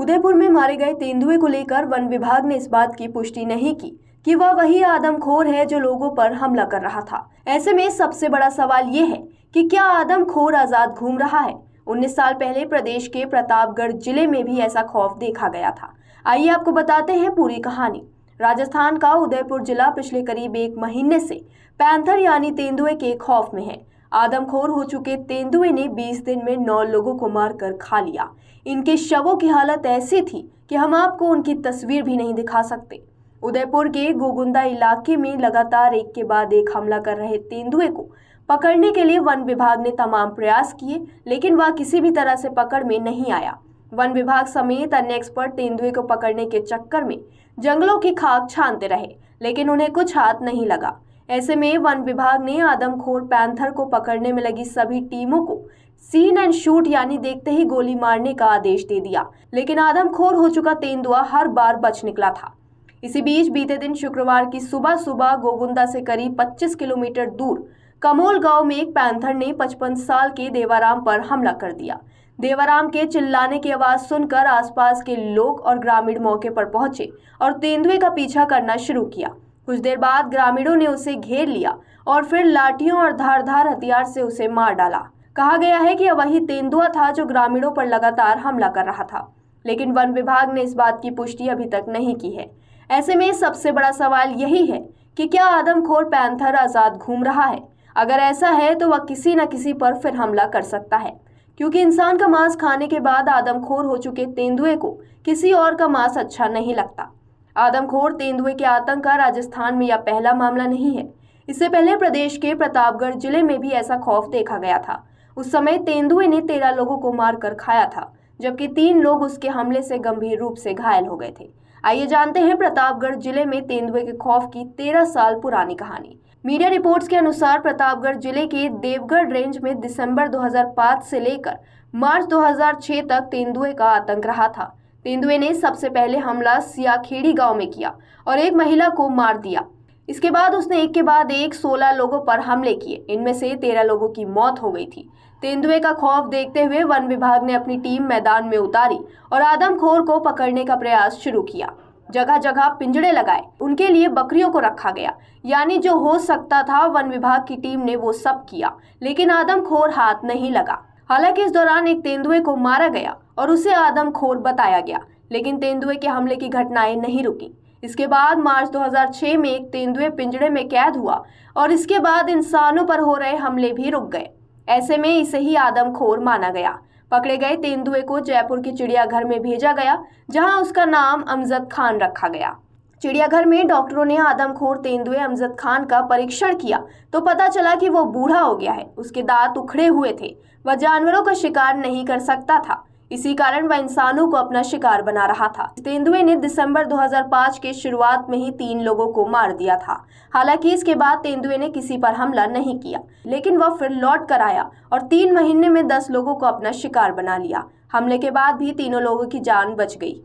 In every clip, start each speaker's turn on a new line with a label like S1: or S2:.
S1: उदयपुर में मारे गए तेंदुए को लेकर वन विभाग ने इस बात की पुष्टि नहीं की कि वह वही आदमखोर है जो लोगों पर हमला कर रहा था। ऐसे में सबसे बड़ा सवाल ये है कि क्या आदमखोर आजाद घूम रहा है। 19 साल पहले प्रदेश के प्रतापगढ़ जिले में भी ऐसा खौफ देखा गया था। आइए आपको बताते हैं पूरी कहानी। राजस्थान का उदयपुर जिला पिछले करीब 1 महीने से पैंथर यानी तेंदुए के खौफ में है। आदमखोर हो चुके तेंदुए ने 20 दिन में 9 लोगों को मारकर खा लिया। इनके शवों की हालत ऐसी थी कि हम आपको उनकी तस्वीर भी नहीं दिखा सकते। उदयपुर के गोगुंदा इलाके में लगातार एक के बाद एक हमला कर रहे तेंदुए को पकड़ने के लिए वन विभाग ने तमाम प्रयास किए, लेकिन वह किसी भी तरह से पकड़ में नहीं आया। वन विभाग समेत अन्य एक्सपर्ट तेंदुए को पकड़ने के चक्कर में जंगलों की खाक छानते रहे, लेकिन उन्हें कुछ हाथ नहीं लगा। ऐसे में वन विभाग ने आदमखोर पैंथर को पकड़ने में लगी सभी टीमों को सीन एंड शूट यानी देखते ही गोली मारने का आदेश दे दिया, लेकिन आदमखोर हो चुका तेंदुआ हर बार बच निकला था। इसी बीच बीते दिन शुक्रवार की सुबह गोगुंदा से करीब 25 किलोमीटर दूर कमोल गांव में एक पैंथर ने 55 साल के देवाराम पर हमला कर दिया। देवाराम के चिल्लाने की आवाज सुनकर आसपास के लोग और ग्रामीण मौके पर पहुंचे और तेंदुए का पीछा करना शुरू किया। कुछ देर बाद ग्रामीणों ने उसे घेर लिया और फिर लाठियों और धारदार हथियार से उसे मार डाला। कहा गया है कि वही तेंदुआ था जो ग्रामीणों पर लगातार हमला कर रहा था, लेकिन वन विभाग ने इस बात की पुष्टि अभी तक नहीं की है। ऐसे में सबसे बड़ा सवाल यही है कि क्या आदमखोर पैंथर आजाद घूम रहा है। अगर ऐसा है तो वह किसी न किसी पर फिर हमला कर सकता है, क्योंकि इंसान का मांस खाने के बाद आदमखोर हो चुके तेंदुए को किसी और का मांस अच्छा नहीं लगता। आदमखोर तेंदुए के आतंक का राजस्थान में यह पहला मामला नहीं है। इससे पहले प्रदेश के प्रतापगढ़ जिले में भी ऐसा खौफ देखा गया था। उस समय तेंदुए ने 13 लोगों को मारकर खाया था, जबकि 3 लोग उसके हमले से गंभीर रूप से घायल हो गए थे। आइए जानते हैं प्रतापगढ़ जिले में तेंदुए के खौफ की 13 साल पुरानी कहानी। मीडिया रिपोर्ट्स के अनुसार प्रतापगढ़ जिले के देवगढ़ रेंज में दिसंबर 2005 से लेकर मार्च 2006 तक तेंदुए का आतंक रहा था। तेंदुए ने सबसे पहले हमला सियाखेड़ी गांव में किया और एक महिला को मार दिया। इसके बाद उसने एक के बाद एक 16 लोगों पर हमले किए। इनमें से 13 लोगों की मौत हो गई थी। तेंदुए का खौफ देखते हुए वन विभाग ने अपनी टीम मैदान में उतारी और आदमखोर को पकड़ने का प्रयास शुरू किया। जगह जगह पिंजड़े लगाए, उनके लिए बकरियों को रखा गया, यानी जो हो सकता था वन विभाग की टीम ने वो सब किया, लेकिन आदमखोर हाथ नहीं लगा। हालांकि इस दौरान एक तेंदुए को मारा गया और उसे आदमखोर बताया गया, लेकिन तेंदुए के हमले की घटनाएं नहीं रुकी। इसके बाद मार्च 2006 में एक तेंदुए पिंजड़े में कैद हुआ और इसके बाद इंसानों पर हो रहे हमले भी रुक गए। ऐसे में इसे ही आदमखोर माना गया। पकड़े गए तेंदुए को जयपुर के चिड़ियाघर में भेजा गया, जहां उसका नाम अमजद खान रखा गया। चिड़ियाघर में डॉक्टरों ने आदमखोर तेंदुए अमजद खान का परीक्षण किया तो पता चला कि वो बूढ़ा हो गया है। उसके दांत उखड़े हुए थे। वह जानवरों का शिकार नहीं कर सकता था, इसी कारण वह इंसानों को अपना शिकार बना रहा था। तेंदुए ने दिसंबर 2005 के शुरुआत में ही 3 लोगों को मार दिया था। हालांकि इसके बाद तेंदुए ने किसी पर हमला नहीं किया, लेकिन वह फिर लौट कर आया और 3 महीने में 10 लोगों को अपना शिकार बना लिया। हमले के बाद भी तीनों लोगों की जान बच गई।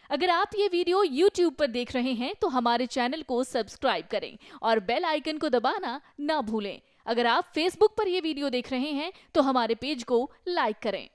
S2: अगर आप ये वीडियो YouTube पर देख रहे हैं तो हमारे चैनल को सब्सक्राइब करें और बेल आइकन को दबाना ना भूलें। अगर आप Facebook पर ये वीडियो देख रहे हैं तो हमारे पेज को लाइक करें।